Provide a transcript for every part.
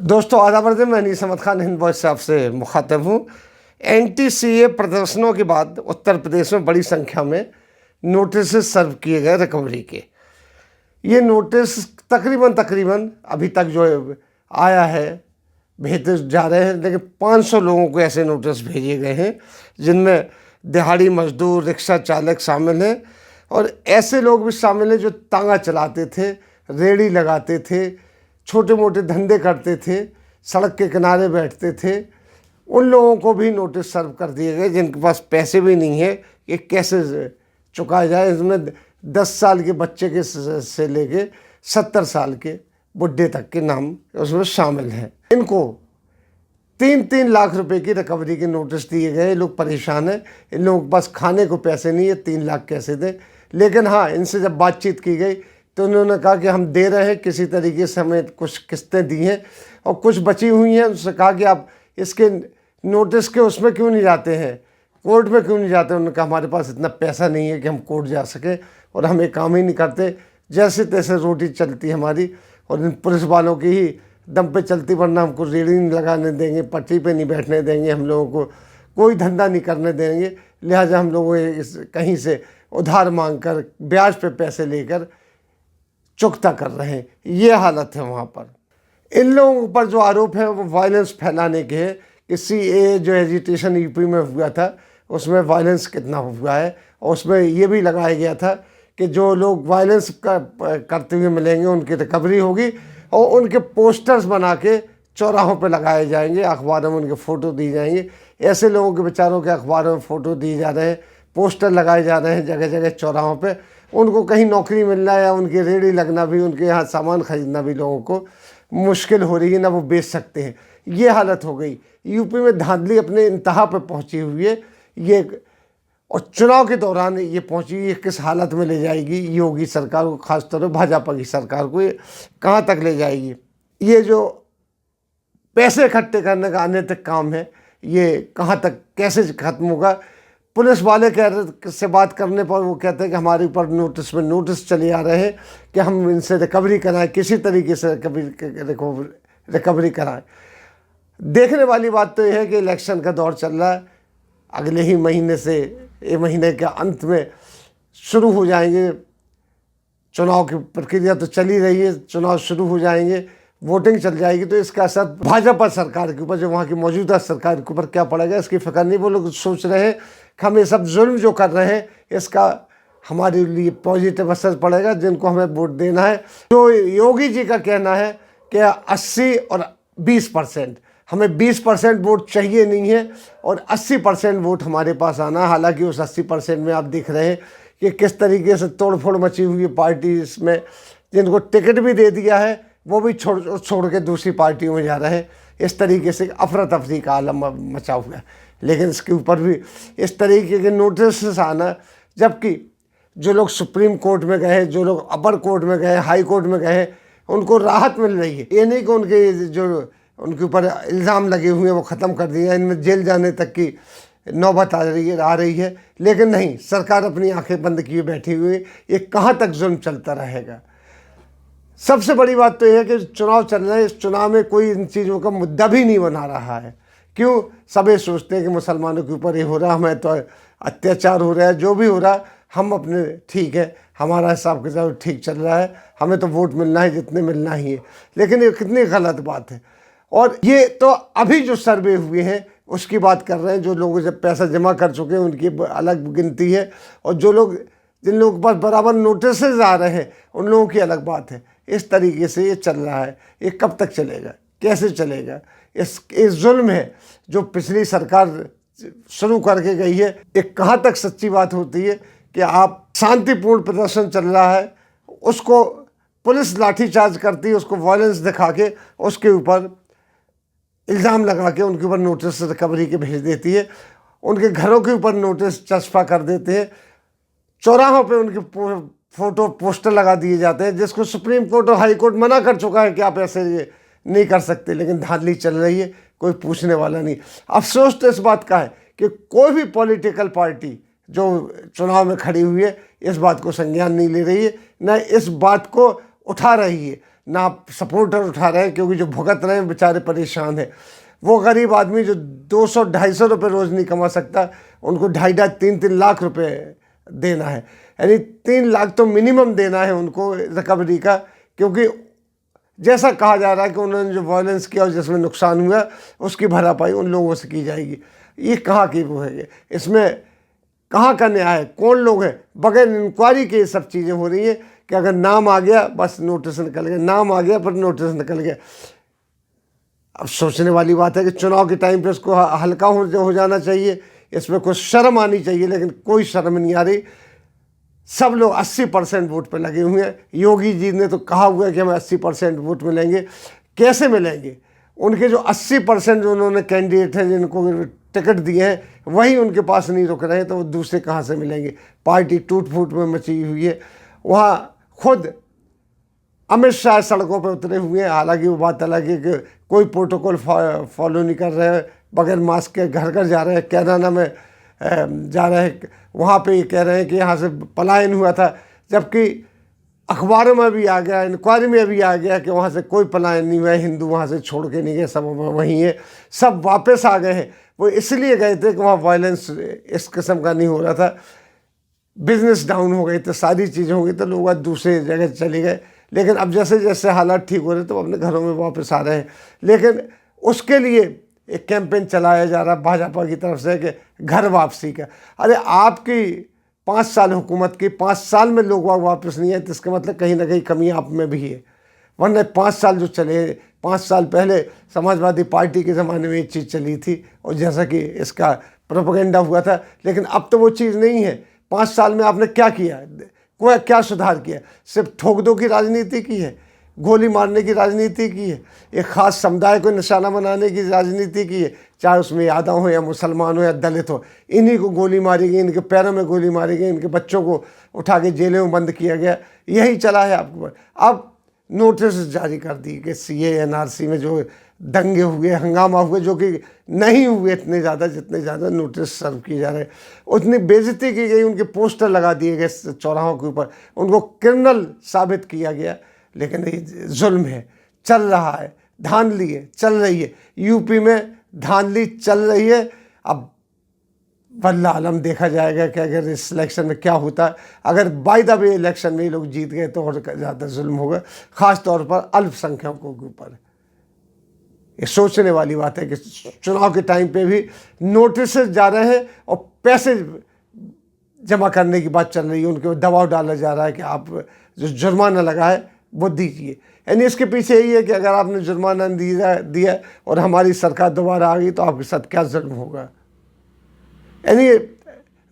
दोस्तों आदाब, मैं अनीस अहमद खान हिंद वॉइस से आपसे मुखातिब हूँ। एंटी-सीए प्रदर्शनों के बाद उत्तर प्रदेश में बड़ी संख्या में नोटिस सर्व किए गए रिकवरी के। ये नोटिस तकरीबन अभी तक जो आया है भेजे जा रहे हैं, लेकिन 500 लोगों को ऐसे नोटिस भेजे गए हैं जिनमें दिहाड़ी मजदूर, रिक्शा चालक शामिल हैं और ऐसे लोग भी शामिल हैं जो तांगा चलाते थे, रेहड़ी लगाते थे, छोटे मोटे धंधे करते थे, सड़क के किनारे बैठते थे। उन लोगों को भी नोटिस सर्व कर दिए गए जिनके पास पैसे भी नहीं है कि कैसे चुकाया जाए। इसमें 10 साल के बच्चे के से लेके 70 साल के बुढ़े तक के नाम उसमें शामिल हैं। इनको 3-3 लाख रुपए की रिकवरी के नोटिस दिए गए। लोग परेशान हैं, इन लोगों के पास खाने को पैसे नहीं है, 3 लाख कैसे दें। लेकिन हाँ, इनसे जब बातचीत की गई तो उन्होंने कहा कि हम दे रहे हैं, किसी तरीके से हमें कुछ किस्तें दी हैं और कुछ बची हुई हैं। उनसे कहा कि आप इसके नोटिस के उसमें क्यों नहीं जाते हैं, कोर्ट में क्यों नहीं जाते। उन्होंने कहा हमारे पास इतना पैसा नहीं है कि हम कोर्ट जा सकें और हम ये काम ही नहीं करते, जैसे तैसे रोटी चलती है हमारी और इन पुलिस वालों की ही दम पे चलती, वरना हमको रेहड़ी नहीं लगाने देंगे, पटरी पे नहीं बैठने देंगे, हम लोगों को कोई धंधा नहीं करने देंगे। लिहाजा हम लोग कहीं से उधार मांग कर ब्याज पे पैसे लेकर चुकता कर रहे हैं। ये हालत है वहाँ पर। इन लोगों पर जो आरोप है वो वायलेंस फैलाने के हैं। सीएए जो एजिटेशन यूपी में हुआ था उसमें वायलेंस कितना हुआ है, और उसमें ये भी लगाया गया था कि जो लोग वायलेंस करते हुए मिलेंगे उनकी रिकवरी होगी और उनके पोस्टर्स बना के चौराहों पे लगाए जाएंगे, अखबारों में उनके फ़ोटो दी जाएंगी। ऐसे लोगों के बेचारों के अखबारों में फ़ोटो दिए जा रहे हैं, पोस्टर लगाए जा रहे हैं जगह जगह चौराहों पे। उनको कहीं नौकरी मिलना या उनकी रेहड़ी लगना भी, उनके यहाँ सामान खरीदना भी लोगों को मुश्किल हो रही है, ना वो बेच सकते हैं। ये हालत हो गई। यूपी में धांधली अपने इंतहा पर पहुंची हुई है ये, और चुनाव के दौरान ये पहुंची, ये किस हालत में ले जाएगी योगी सरकार को, खासतौर पर भाजपा की सरकार को, ये कहाँ तक ले जाएगी। ये जो पैसे इकट्ठे करने का अनैतिक काम है, ये कहाँ तक कैसे ख़त्म होगा। पुलिस वाले से बात करने पर वो कहते हैं कि हमारे ऊपर नोटिस में नोटिस चले आ रहे हैं कि हम इनसे रिकवरी कराएं, किसी तरीके से रिकवरी कराएं। देखने वाली बात तो यह है कि इलेक्शन का दौर चल रहा है, अगले ही महीने से, ये महीने के अंत में शुरू हो जाएंगे चुनाव की प्रक्रिया, तो चल ही रही है, चुनाव शुरू हो जाएंगे, वोटिंग चल जाएगी, तो इसका असर भाजपा सरकार के ऊपर, जो वहाँ की मौजूदा सरकार के ऊपर क्या पड़ेगा इसकी फिक्र नहीं। वो लोग सोच रहे हैं कि हम ये सब जुल्म जो कर रहे हैं इसका हमारे लिए पॉजिटिव असर पड़ेगा, जिनको हमें वोट देना है। तो योगी जी का कहना है कि 80 और 20%, हमें 20% वोट चाहिए नहीं है और 80% वोट हमारे पास आना। हालांकि उस 80% में आप देख रहे हैं कि किस तरीके से तोड़फोड़ मची हुई है पार्टी इसमें। जिनको टिकट भी दे दिया है वो भी छोड़ के दूसरी पार्टियों में जा रहे हैं। इस तरीके से अफरा तफरी का आलम मचा हुआ है। लेकिन इसके ऊपर भी इस तरीके के नोटिस आना, जबकि जो लोग सुप्रीम कोर्ट में गए, जो लोग अपर कोर्ट में गए, हाई कोर्ट में गए, उनको राहत मिल रही है। ये नहीं कि उनके जो उनके ऊपर इल्ज़ाम लगे हुए हैं वो ख़त्म कर दिए, इनमें जेल जाने तक की नौबत आ रही है। लेकिन नहीं, सरकार अपनी आंखें बंद किए बैठी हुई है। ये कहाँ तक जुल्म चलता रहेगा। सबसे बड़ी बात तो यह है कि चुनाव चल रहा है, इस चुनाव में कोई इन चीज़ों का मुद्दा भी नहीं बना रहा है। क्यों? सब ये सोचते हैं कि मुसलमानों के ऊपर ये हो रहा, हमें तो अत्याचार हो रहा है, जो भी हो रहा हम अपने ठीक है, हमारा हिसाब किताब ठीक चल रहा है, हमें तो वोट मिलना है जितने मिलना ही है। लेकिन ये कितनी गलत बात है। और ये तो अभी जो सर्वे हुए हैं उसकी बात कर रहे हैं, जो लोग जब पैसा जमा कर चुके हैं उनकी अलग गिनती है, और जो लोग जिन लोगों के पास बराबर नोटिस आ रहे हैं उन लोगों की अलग बात है। इस तरीके से ये चल रहा है। ये कब तक चलेगा, कैसे चलेगा? इस जुल्म है जो पिछली सरकार शुरू करके गई है, एक कहाँ तक सच्ची बात होती है कि आप शांतिपूर्ण प्रदर्शन चल रहा है, उसको पुलिस लाठीचार्ज करती है, उसको वायलेंस दिखा के उसके ऊपर इल्ज़ाम लगा के उनके ऊपर नोटिस रिकवरी के भेज देती है, उनके घरों के ऊपर नोटिस चस्पा कर देते हैं, चौराहों पे उनके फ़ोटो पोस्टर लगा दिए जाते हैं, जिसको सुप्रीम कोर्ट और हाई कोर्ट मना कर चुका है कि आप ऐसे ये नहीं कर सकते। लेकिन धांधली चल रही है, कोई पूछने वाला नहीं। अफसोस तो इस बात का है कि कोई भी पॉलिटिकल पार्टी जो चुनाव में खड़ी हुई है इस बात को संज्ञान नहीं ले रही है, न इस बात को उठा रही है, ना सपोर्टर उठा रहे हैं, क्योंकि जो भुगत रहे हैं बेचारे परेशान हैं। वो गरीब आदमी जो 200-250 रुपये रोज़ नहीं कमा सकता, उनको 2.5-3 लाख रुपए देना है, यानी 3 लाख तो मिनिमम देना है उनको रिकवरी का, क्योंकि जैसा कहा जा रहा है कि उन्होंने जो वायलेंस किया और जिसमें नुकसान हुआ उसकी भरपाई उन लोगों से की जाएगी। ये कहाँ की वो है, इसमें कहाँ का न्याय है, कौन लोग हैं? बगैर इंक्वायरी के ये सब चीज़ें हो रही हैं कि अगर नाम आ गया बस नोटिस निकल गया, नाम आ गया पर नोटिस निकल गया। अब सोचने वाली बात है कि चुनाव के टाइम पे इसको हल्का हो जाना चाहिए, इसमें कुछ शर्म आनी चाहिए, लेकिन कोई शर्म नहीं आ रही। सब लोग 80% वोट पे लगे हुए हैं। योगी जी ने तो कहा हुआ है कि हमें 80% वोट मिलेंगे। कैसे मिलेंगे? उनके जो 80% जो उन्होंने कैंडिडेट हैं जिनको टिकट दिए हैं वही उनके पास नहीं रुक रहे हैं, तो वो दूसरे कहाँ से मिलेंगे? पार्टी टूट फूट में मची हुई है। वहाँ खुद अमित शाह सड़कों पर उतरे हुए हैं, हालांकि वो बात अलग है कि कोई प्रोटोकॉल फॉलो नहीं कर रहे हैं, बगैर मास्क के घर घर जा रहे हैं। कैराना में जा रहे हैं, वहाँ पे ये कह रहे हैं कि यहाँ से पलायन हुआ था, जबकि अखबारों में भी आ गया, इंक्वायरी में भी आ गया कि वहाँ से कोई पलायन नहीं हुआ है, हिंदू वहाँ से छोड़ के नहीं गए, सब वहीं है, सब वापस आ गए हैं। वो इसलिए गए थे कि वहाँ वायलेंस इस किस्म का नहीं हो रहा था, बिजनेस डाउन हो गई तो सारी चीज़ें हो गई तो लोग दूसरे जगह चले गए। लेकिन अब जैसे जैसे हालात ठीक हो रहे तो अपने घरों में वापस आ रहे हैं। लेकिन उसके लिए एक कैंपेन चलाया जा रहा है भाजपा की तरफ से कि घर वापसी का। अरे आपकी 5 साल हुकूमत की, 5 साल में लोग वापस नहीं आए तो इसका मतलब कहीं ना कहीं कमी आप में भी है। वरना 5 साल जो चले, 5 साल पहले समाजवादी पार्टी के ज़माने में एक चीज़ चली थी और जैसा कि इसका प्रोपेगेंडा हुआ था, लेकिन अब तो वो चीज़ नहीं है। 5 साल में आपने क्या किया? कोई क्या सुधार किया? सिर्फ ठोक दो की राजनीति की है, गोली मारने की राजनीति की है, एक ख़ास समुदाय को निशाना बनाने की राजनीति की है, चाहे उसमें यादव हो या मुसलमान हो या दलित हो। इन्हीं को गोली मारी गई, इनके पैरों में गोली मारी गई, इनके बच्चों को उठा के जेलों में बंद किया गया। यही चला है आपको। अब नोटिस जारी कर दी कि CA NRC में जो दंगे हुए, हंगामा हुए, जो कि नहीं हुए इतने ज़्यादा जितने ज़्यादा नोटिस सर्व किए जा रहे हैं, उतनी बेइज्जती की गई, उनके पोस्टर लगा दिए गए चौराहों के ऊपर, उनको क्रिमिनल साबित किया गया। लेकिन ये जुल्म है, चल रहा है, धांधली है, चल रही है। यूपी में धांधली चल रही है। अब वल्लाह आलम देखा जाएगा कि अगर इस इलेक्शन में क्या होता है। अगर बाय द वे इलेक्शन में ये लोग जीत गए तो और ज़्यादा जुल्म होगा, ख़ास तौर पर अल्पसंख्यकों के ऊपर। ये सोचने वाली बात है कि चुनाव के टाइम पे भी नोटिस जा रहे हैं और पैसे जमा करने की बात चल रही है, उनके दबाव डाला जा रहा है कि आप जो जुर्माना लगा है वो दीजिए। यानी इसके पीछे यही है कि अगर आपने जुर्माना दिया और हमारी सरकार दोबारा आ गई तो आपके साथ क्या जुल्म होगा। यानी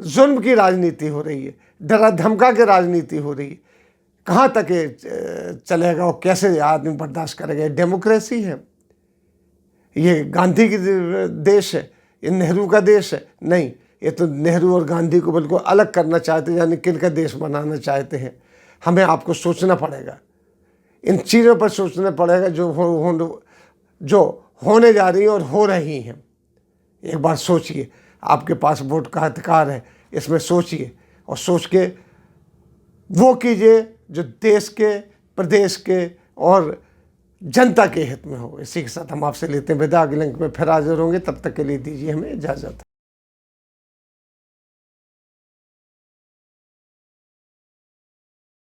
जुल्म की राजनीति हो रही है, डरा धमका के राजनीति हो रही है। कहाँ तक ये चलेगा और कैसे आदमी बर्दाश्त करेगा? डेमोक्रेसी है, ये गांधी की देश है, ये नेहरू का देश है? नहीं, ये तो नेहरू और गांधी को बिल्कुल अलग करना चाहते हैं, यानी किनका देश बनाना चाहते हैं। हमें आपको सोचना पड़ेगा, इन चीज़ों पर सोचना पड़ेगा जो होने जा रही हैं और हो रही हैं। एक बार सोचिए, आपके पास वोट का अधिकार है, इसमें सोचिए और सोच के वो कीजिए जो देश के, प्रदेश के और जनता के हित में हो। इसी के साथ हम आपसे लेते हैं विदा। अगले लिंक में फिर हाजिर होंगे, तब तक के लिए दीजिए हमें इजाज़त।